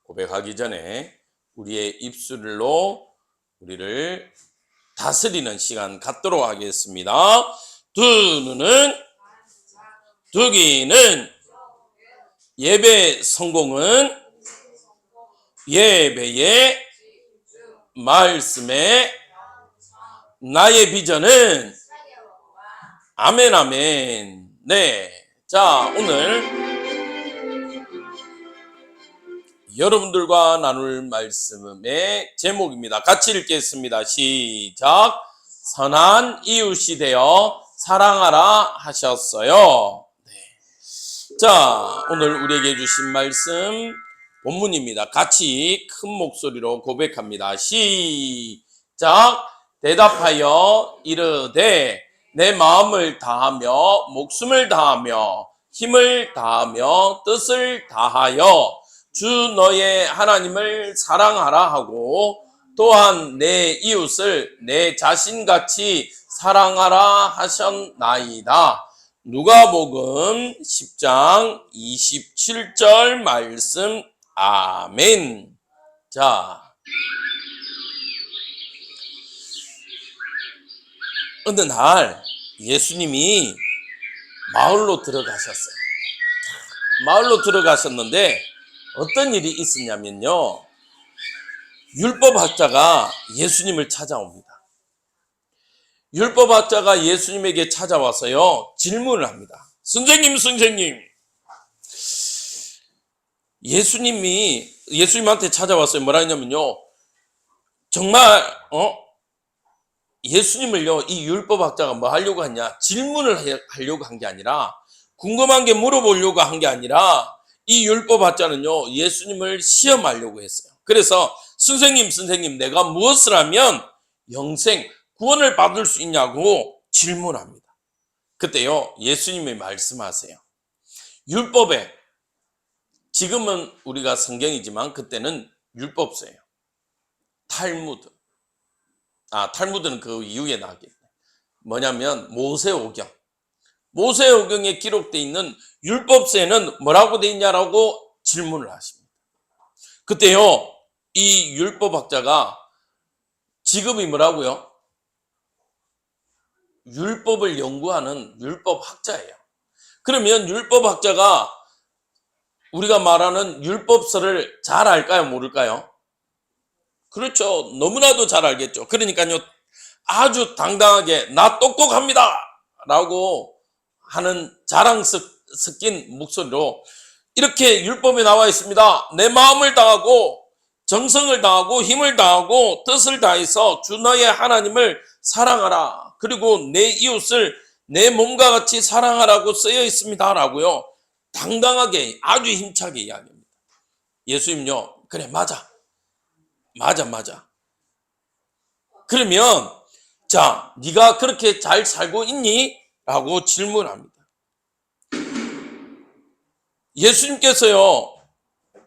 고백하기 전에 우리의 입술로 우리를 다스리는 시간 갖도록 하겠습니다. 두 눈은 두기는 예배 성공은 예배의 말씀에 나의 비전은 아멘 아멘. 네, 자 오늘 여러분들과 나눌 말씀의 제목입니다. 같이 읽겠습니다. 시작. 선한 이웃이 되어 사랑하라 하셨어요. 네. 자, 오늘 우리에게 주신 말씀 본문입니다. 같이 큰 목소리로 고백합니다. 시작. 대답하여 이르되 내 마음을 다하며 목숨을 다하며 힘을 다하며 뜻을 다하여 주 너의 하나님을 사랑하라 하고 또한 내 이웃을 내 자신같이 사랑하라 하셨나이다. 누가복음 10장 27절 말씀. 아멘. 자, 어느 날 예수님이 마을로 들어가셨어요. 마을로 들어가셨는데 어떤 일이 있었냐면요, 율법학자가 예수님을 찾아옵니다. 율법학자가 예수님에게 찾아와서요 질문을 합니다. 선생님, 예수님한테 찾아왔어요. 뭐라 했냐면요, 정말 예수님을요 이 율법학자가 뭐 하려고 하냐, 질문을 하려고 한 게 아니라, 궁금한 게 물어보려고 한 게 아니라, 이 율법학자는요 예수님을 시험하려고 했어요. 그래서 선생님, 내가 무엇을 하면 영생 구원을 받을 수 있냐고 질문합니다. 그때요 예수님이 말씀하세요. 율법에, 지금은 우리가 성경이지만 그때는 율법서예요. 탈무드는 그 이후에 나왔겠네. 뭐냐면 모세오경에 기록되어 있는 율법서에는 뭐라고 되어 있냐라고 질문을 하십니다. 그때요 이 율법학자가 직업이 뭐라고요? 율법을 연구하는 율법학자예요. 그러면 율법학자가 우리가 말하는 율법서를 잘 알까요, 모를까요? 그렇죠. 너무나도 잘 알겠죠. 그러니까요 아주 당당하게 나 똑똑합니다 라고 하는 자랑 섞인 목소리로 이렇게 율법에 나와 있습니다. 내 마음을 다하고 정성을 다하고 힘을 다하고 뜻을 다해서 주 너의 하나님을 사랑하라. 그리고 내 이웃을 내 몸과 같이 사랑하라고 쓰여 있습니다 라고요 당당하게 아주 힘차게 이야기합니다. 예수님요, 그래 맞아. 그러면 자, 네가 그렇게 잘 살고 있니? 라고 질문합니다. 예수님께서요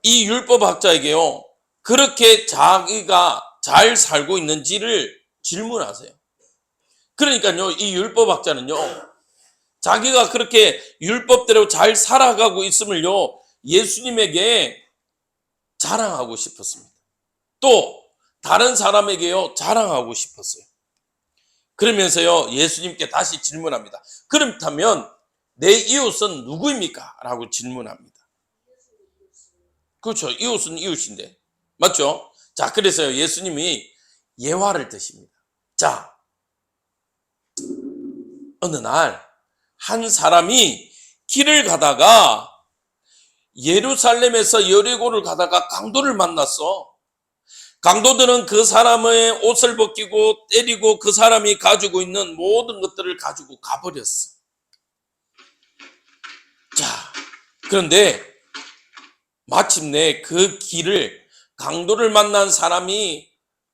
이 율법학자에게요 그렇게 자기가 잘 살고 있는지를 질문하세요. 그러니까요 이 율법학자는요 자기가 그렇게 율법대로 잘 살아가고 있음을요 예수님에게 자랑하고 싶었습니다. 또 다른 사람에게요 자랑하고 싶었어요. 그러면서요 예수님께 다시 질문합니다. 그렇다면 내 이웃은 누구입니까? 라고 질문합니다. 그렇죠, 이웃은 이웃인데, 맞죠? 자, 그래서 예수님이 예화를 드십니다. 자, 어느 날 한 사람이 길을 가다가 예루살렘에서 여리고를 가다가 강도를 만났어. 강도들은 그 사람의 옷을 벗기고 때리고 그 사람이 가지고 있는 모든 것들을 가지고 가버렸어. 자, 그런데 마침내 그 길을, 강도를 만난 사람이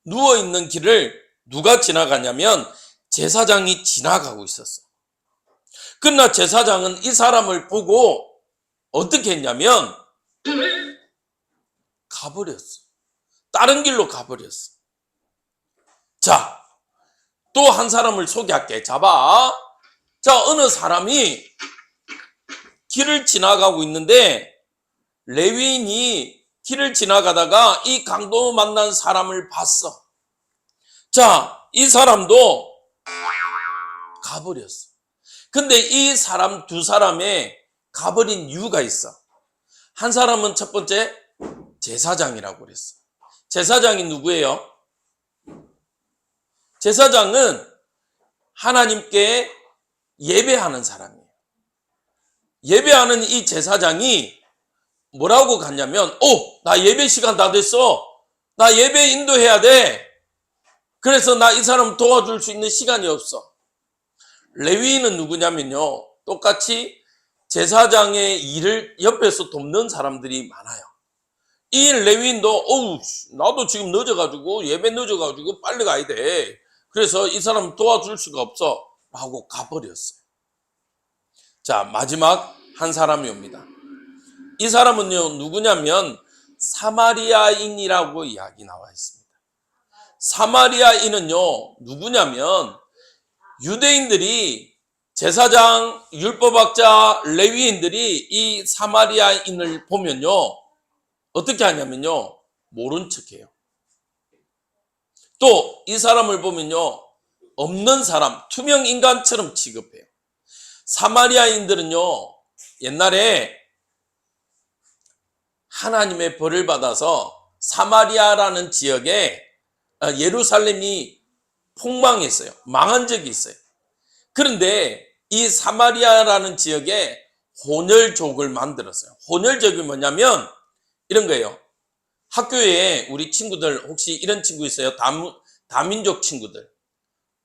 누워있는 길을 누가 지나가냐면 제사장이 지나가고 있었어. 그러나 제사장은 이 사람을 보고 어떻게 했냐면 가버렸어. 다른 길로 가버렸어. 자, 또 한 사람을 소개할게. 잡아. 자, 어느 사람이 길을 지나가고 있는데 레위인이 길을 지나가다가 이 강도 만난 사람을 봤어. 자, 이 사람도 가버렸어. 근데 이 사람 두 사람의 가버린 이유가 있어. 한 사람은 첫 번째 제사장이라고 그랬어. 제사장이 누구예요? 제사장은 하나님께 예배하는 사람이에요. 예배하는 이 제사장이 뭐라고 갔냐면, 나 예배 시간 다 됐어. 나 예배 인도해야 돼. 그래서 나 이 사람 도와줄 수 있는 시간이 없어. 레위인은 누구냐면요, 똑같이 제사장의 일을 옆에서 돕는 사람들이 많아요. 이 레위인도 나도 지금 늦어가지고 예배 늦어가지고 빨리 가야 돼. 그래서 이 사람 도와줄 수가 없어 라고 가버렸어요. 자, 마지막 한 사람이 옵니다. 이 사람은요, 누구냐면 사마리아인이라고 이야기 나와 있습니다. 사마리아인은요, 누구냐면 유대인들이, 제사장, 율법학자, 레위인들이 이 사마리아인을 보면요, 어떻게 하냐면요, 모른 척해요. 또 이 사람을 보면요, 없는 사람, 투명 인간처럼 취급해요. 사마리아인들은요, 옛날에 하나님의 벌을 받아서 사마리아라는 지역에 예루살렘이 폭망했어요. 망한 적이 있어요. 그런데 이 사마리아라는 지역에 혼혈족을 만들었어요. 혼혈족이 뭐냐면 이런 거예요. 학교에 우리 친구들 혹시 이런 친구 있어요? 다민족 친구들.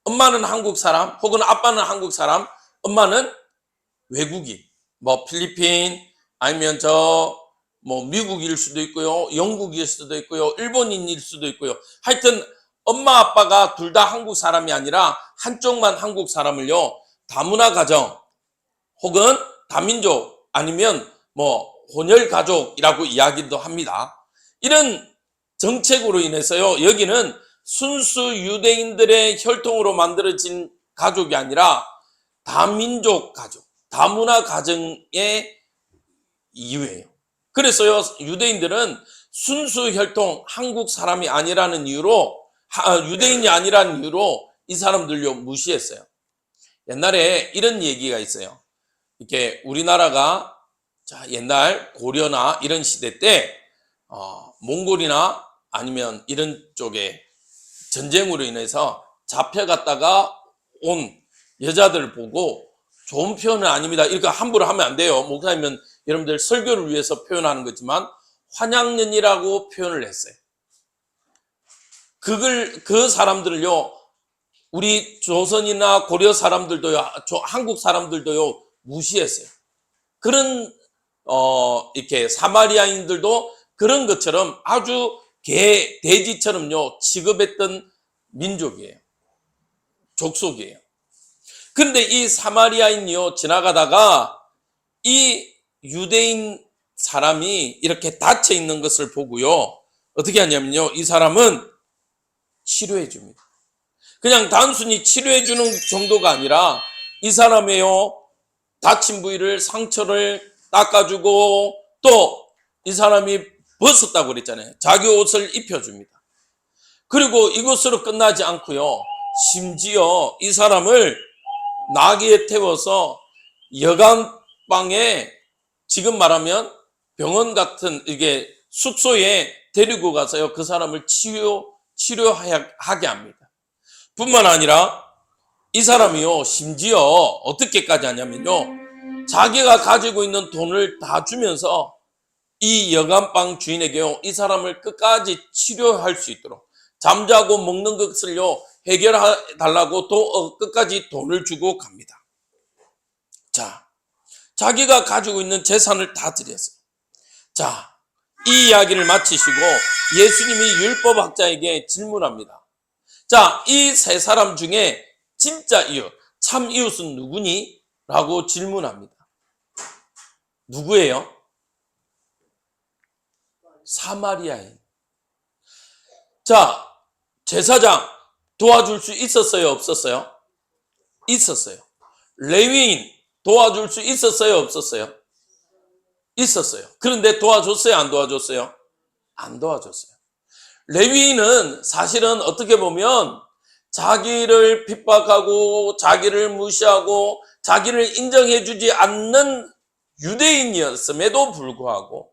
엄마는 한국 사람, 혹은 아빠는 한국 사람, 엄마는 외국인. 뭐 필리핀, 아니면 미국일 수도 있고요, 영국일 수도 있고요, 일본인일 수도 있고요. 하여튼 엄마 아빠가 둘 다 한국 사람이 아니라 한쪽만 한국 사람을요, 다문화 가정 혹은 다민족 아니면 혼혈 가족이라고 이야기도 합니다. 이런 정책으로 인해서요, 여기는 순수 유대인들의 혈통으로 만들어진 가족이 아니라 다민족 가족, 다문화 가정의 이유예요. 그래서요, 유대인들은 순수 혈통 한국 사람이 아니라는 이유로, 유대인이 아니라는 이유로 이 사람들요 무시했어요. 옛날에 이런 얘기가 있어요. 이렇게 우리나라가 옛날 고려나 이런 시대 때 몽골이나 아니면 이런 쪽에 전쟁으로 인해서 잡혀갔다가 온 여자들을 보고, 좋은 표현은 아닙니다, 이렇게 함부로 하면 안 돼요. 목사님은 여러분들 설교를 위해서 표현하는 거지만 환양년이라고 표현을 했어요. 그 사람들을요, 우리 조선이나 고려 사람들도요, 한국 사람들도요 무시했어요. 그런 이렇게 사마리아인들도 그런 것처럼 아주 돼지처럼요 취급했던 민족이에요. 족속이에요. 근데 이 사마리아인이요 지나가다가 이 유대인 사람이 이렇게 닫혀 있는 것을 보고요, 어떻게 하냐면요, 이 사람은 치료해 줍니다. 그냥 단순히 치료해 주는 정도가 아니라 이 사람의요 다친 부위를, 상처를 닦아주고, 또 이 사람이 벗었다고 그랬잖아요. 자기 옷을 입혀줍니다. 그리고 이것으로 끝나지 않고요, 심지어 이 사람을 나귀에 태워서 여간방에, 지금 말하면 병원 같은 이게 숙소에 데리고 가서요, 그 사람을 치료하게 합니다. 뿐만 아니라 이 사람이요 심지어 어떻게까지 하냐면요, 자기가 가지고 있는 돈을 다 주면서 이 여간방 주인에게요, 이 사람을 끝까지 치료할 수 있도록, 잠자고 먹는 것을요 해결해 달라고 끝까지 돈을 주고 갑니다. 자, 자기가 가지고 있는 재산을 다 드렸어요. 자, 이 이야기를 마치시고 예수님이 율법학자에게 질문합니다. 자, 이 세 사람 중에 진짜 이웃, 참 이웃은 누구니? 라고 질문합니다. 누구예요? 사마리아인. 자, 제사장 도와줄 수 있었어요, 없었어요? 있었어요. 레위인 도와줄 수 있었어요, 없었어요? 있었어요. 그런데 도와줬어요, 안 도와줬어요? 안 도와줬어요. 레위인은 사실은 어떻게 보면 자기를 핍박하고 자기를 무시하고 자기를 인정해주지 않는 유대인이었음에도 불구하고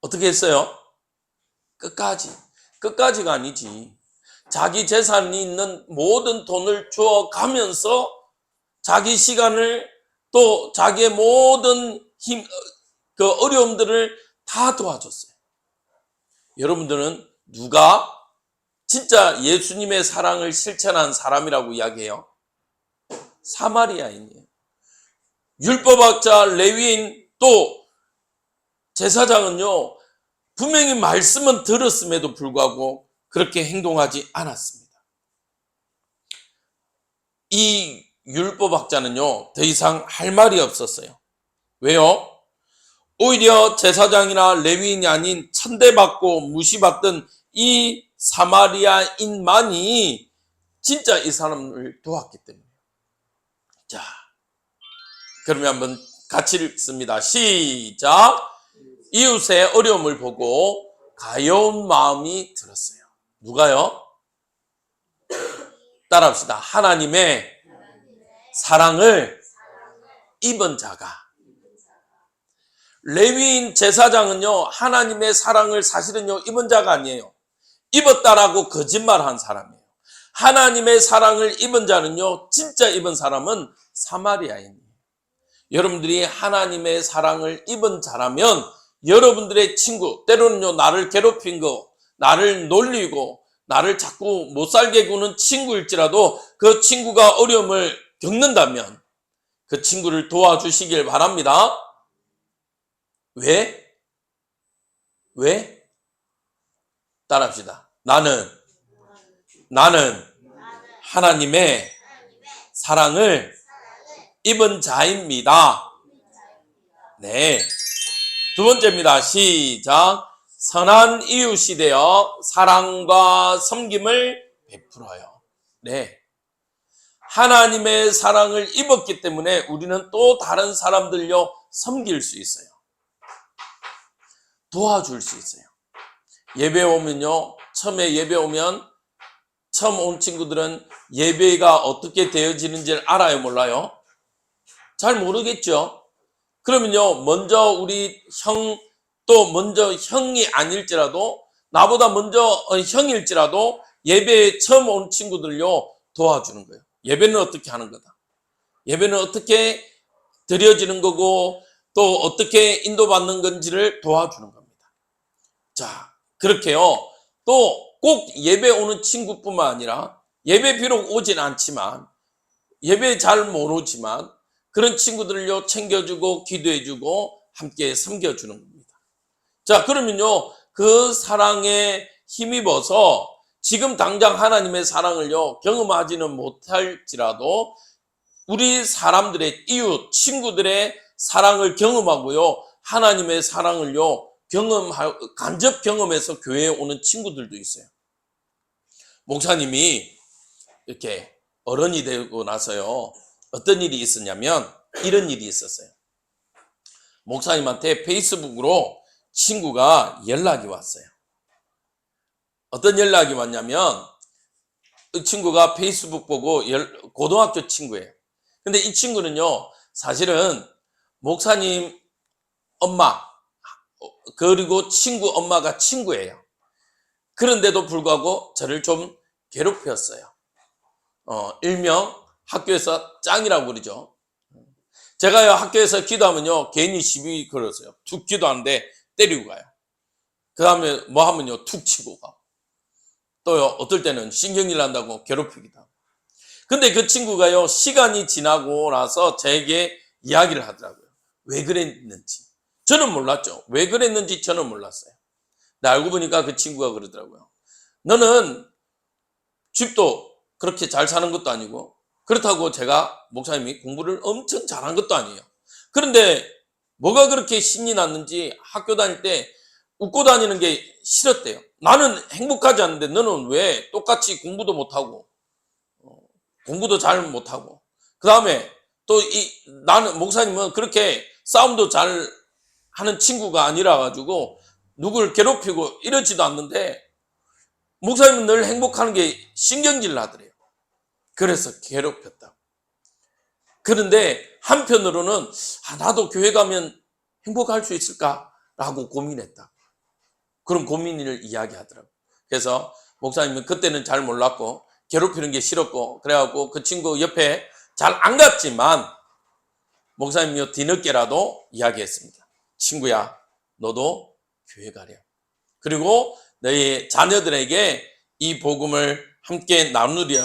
어떻게 했어요? 끝까지가 아니지. 자기 재산이 있는 모든 돈을 주어가면서 자기 시간을 또 자기의 모든 그 어려움들을 다 도와줬어요. 여러분들은 누가 진짜 예수님의 사랑을 실천한 사람이라고 이야기해요? 사마리아인이에요. 율법학자, 레위인, 또 제사장은요, 분명히 말씀은 들었음에도 불구하고 그렇게 행동하지 않았습니다. 이 율법학자는요, 더 이상 할 말이 없었어요. 왜요? 오히려 제사장이나 레위인이 아닌 천대받고 무시받던 이 사마리아인만이 진짜 이 사람을 도왔기 때문에. 자, 그러면 한번 같이 읽습니다. 시작. 이웃의 어려움을 보고 가여운 마음이 들었어요. 누가요? 따라합시다. 하나님의 사랑을 입은 자가. 레위인 제사장은요, 하나님의 사랑을 사실은요, 입은 자가 아니에요. 입었다라고 거짓말한 사람이에요. 하나님의 사랑을 입은 자는요, 진짜 입은 사람은 사마리아인이에요. 여러분들이 하나님의 사랑을 입은 자라면 여러분들의 친구, 때로는요, 나를 괴롭힌 거, 나를 놀리고 나를 자꾸 못 살게 구는 친구일지라도 그 친구가 어려움을 겪는다면 그 친구를 도와주시길 바랍니다. 왜? 따라합시다. 나는 하나님의 사랑을 입은 자입니다. 네. 두 번째입니다. 시작. 선한 이웃이 되어 사랑과 섬김을 베풀어요. 네. 하나님의 사랑을 입었기 때문에 우리는 또 다른 사람들요 섬길 수 있어요. 도와줄 수 있어요. 예배 오면요, 처음에 예배 오면 처음 온 친구들은 예배가 어떻게 되어지는지를 알아요, 몰라요? 잘 모르겠죠. 그러면요, 먼저 우리 또 먼저 형이 아닐지라도 나보다 먼저 형일지라도 예배에 처음 온 친구들요 도와주는 거예요. 예배는 어떻게 하는 거다. 예배는 어떻게 드려지는 거고 또 어떻게 인도받는 건지를 도와주는 겁니다. 자, 그렇게요. 또 꼭 예배 오는 친구뿐만 아니라 예배 비록 오진 않지만 예배 잘 모르지만 그런 친구들을요 챙겨주고 기도해주고 함께 섬겨주는 겁니다. 자, 그러면요 그 사랑에 힘입어서 지금 당장 하나님의 사랑을요 경험하지는 못할지라도 우리 사람들의 이웃 친구들의 사랑을 경험하고요 하나님의 사랑을요 간접 경험해서 교회에 오는 친구들도 있어요. 목사님이 이렇게 어른이 되고 나서요 어떤 일이 있었냐면 이런 일이 있었어요. 목사님한테 페이스북으로 친구가 연락이 왔어요. 어떤 연락이 왔냐면 그 친구가 페이스북 보고 고등학교 친구예요. 근데 이 친구는요 사실은 목사님 엄마 그리고 친구 엄마가 친구예요. 그런데도 불구하고 저를 좀 괴롭혔어요. 일명 학교에서 짱이라고 그러죠. 제가요 학교에서 기도하면요 괜히 시비 걸었어요. 툭 기도하는데 때리고 가요. 그 다음에 뭐 하면요 툭 치고 가. 또요 어떨 때는 신경질 난다고 괴롭히기도 하고. 근데 그 친구가요 시간이 지나고 나서 제게 이야기를 하더라고요. 왜 그랬는지. 저는 몰랐죠. 왜 그랬는지 저는 몰랐어요. 근데 알고 보니까 그 친구가 그러더라고요. 너는 집도 그렇게 잘 사는 것도 아니고 그렇다고 제가 목사님이 공부를 엄청 잘한 것도 아니에요. 그런데 뭐가 그렇게 신이 났는지 학교 다닐 때 웃고 다니는 게 싫었대요. 나는 행복하지 않은데 너는 왜 똑같이 공부도 못하고 공부도 잘 못하고 그 다음에 또 나는 목사님은 그렇게 싸움도 잘 하는 친구가 아니라 가지고 누굴 괴롭히고 이러지도 않는데 목사님은 늘 행복하는 게 신경질 나더래요. 그래서 괴롭혔다. 그런데 한편으로는 나도 교회 가면 행복할 수 있을까라고 고민했다. 그런 고민을 이야기하더라고요. 그래서 목사님은 그때는 잘 몰랐고 괴롭히는 게 싫었고 그래갖고 그 친구 옆에 잘 안 갔지만 목사님이 뒤늦게라도 이야기했습니다. 친구야, 너도 교회 가렴. 그리고 너희 자녀들에게 이 복음을 함께 나누렴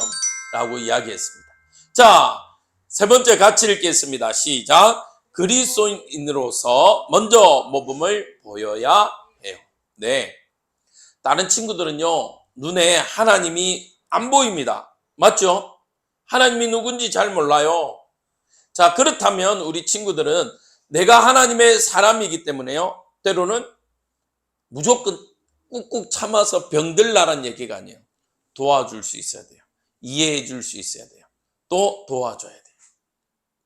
라고 이야기했습니다. 자, 세 번째 같이 읽겠습니다. 시작. 그리스도인으로서 먼저 모범을 보여야 해요. 네. 다른 친구들은요, 눈에 하나님이 안 보입니다. 맞죠? 하나님이 누군지 잘 몰라요. 자, 그렇다면 우리 친구들은 내가 하나님의 사람이기 때문에요, 때로는 무조건 꾹꾹 참아서 병들라란 얘기가 아니에요. 도와줄 수 있어야 돼요. 이해해 줄 수 있어야 돼요. 또 도와줘야 돼요.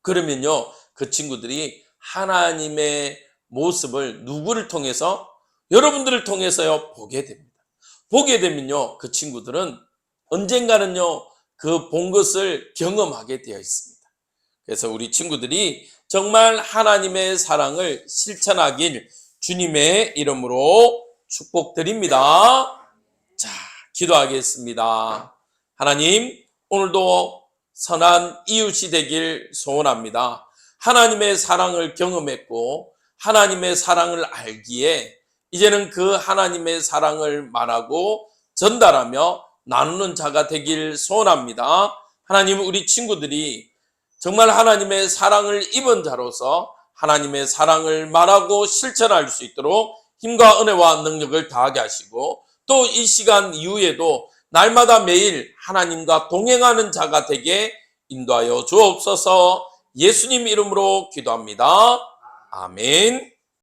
그러면요, 그 친구들이 하나님의 모습을 누구를 통해서? 여러분들을 통해서요, 보게 됩니다. 보게 되면요, 그 친구들은 언젠가는요, 그 본 것을 경험하게 되어 있습니다. 그래서 우리 친구들이 정말 하나님의 사랑을 실천하길 주님의 이름으로 축복드립니다. 자, 기도하겠습니다. 하나님, 오늘도 선한 이웃이 되길 소원합니다. 하나님의 사랑을 경험했고 하나님의 사랑을 알기에 이제는 그 하나님의 사랑을 말하고 전달하며 나누는 자가 되길 소원합니다. 하나님, 우리 친구들이 정말 하나님의 사랑을 입은 자로서 하나님의 사랑을 말하고 실천할 수 있도록 힘과 은혜와 능력을 다하게 하시고 또 이 시간 이후에도 날마다 매일 하나님과 동행하는 자가 되게 인도하여 주옵소서. 예수님 이름으로 기도합니다. 아멘.